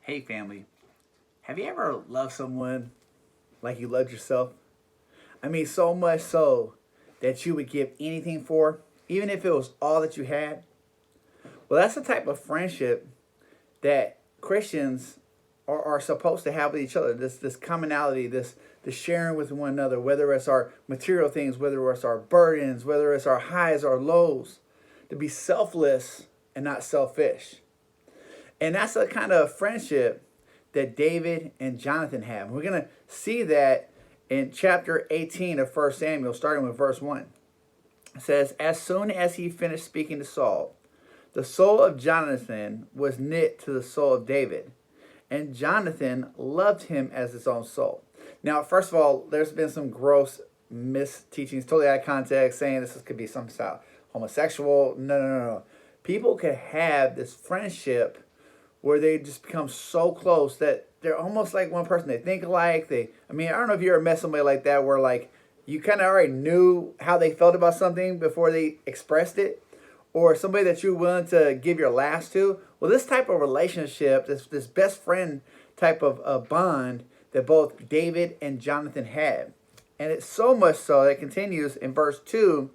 Hey family, have you ever loved someone like you loved yourself? I mean, so much so that you would give anything for, even if it was all that you had? Well, that's the type of friendship that Christians are supposed to have with each other. This commonality, this sharing with one another, whether it's our material things, whether it's our burdens, whether it's our highs or lows, to be selfless and not selfish. And that's the kind of friendship that David and Jonathan have. We're going to see that in chapter 18 of 1 Samuel, starting with verse 1. It says, as soon as he finished speaking to Saul, the soul of Jonathan was knit to the soul of David, and Jonathan loved him as his own soul. Now, first of all, there's been some gross misteachings, totally out of context, saying this could be some style homosexual. No. People could have this friendship where they just become so close that they're almost like one person. They think alike. I don't know if you ever met somebody like that where like you kind of already knew how they felt about something before they expressed it, or somebody that you're willing to give your last to. Well, this type of relationship, this best friend type of bond that both David and Jonathan had. And it's so much so that it continues in verse 2.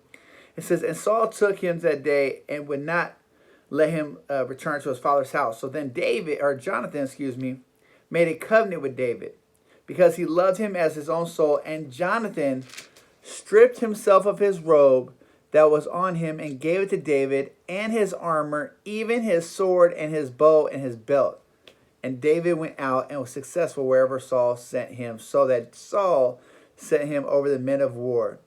It says, and Saul took him that day and would not let him return to his father's house. So then Jonathan, made a covenant with David because he loved him as his own soul. And Jonathan stripped himself of his robe that was on him and gave it to David and his armor, even his sword and his bow and his belt. And David went out and was successful wherever Saul sent him, so that Saul set him over the men of war.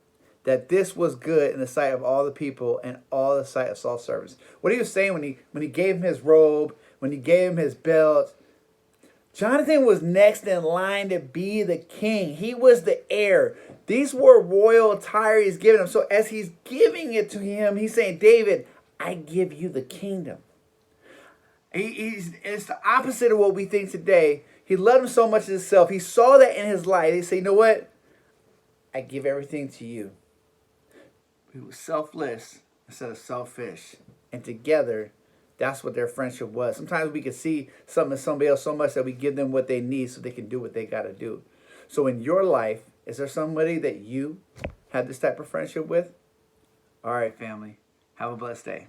That this was good in the sight of all the people and all the sight of Saul's servants. What he was saying when he gave him his robe, when he gave him his belt, Jonathan was next in line to be the king. He was the heir. These were royal attire he's giving him. So as he's giving it to him, he's saying, David, I give you the kingdom. It's the opposite of what we think today. He loved him so much as himself. He saw that in his life. He said, you know what? I give everything to you. He was selfless instead of selfish. And together, that's what their friendship was. Sometimes we can see something in somebody else so much that we give them what they need so they can do what they got to do. So in your life, is there somebody that you have this type of friendship with? All right, family. Have a blessed day.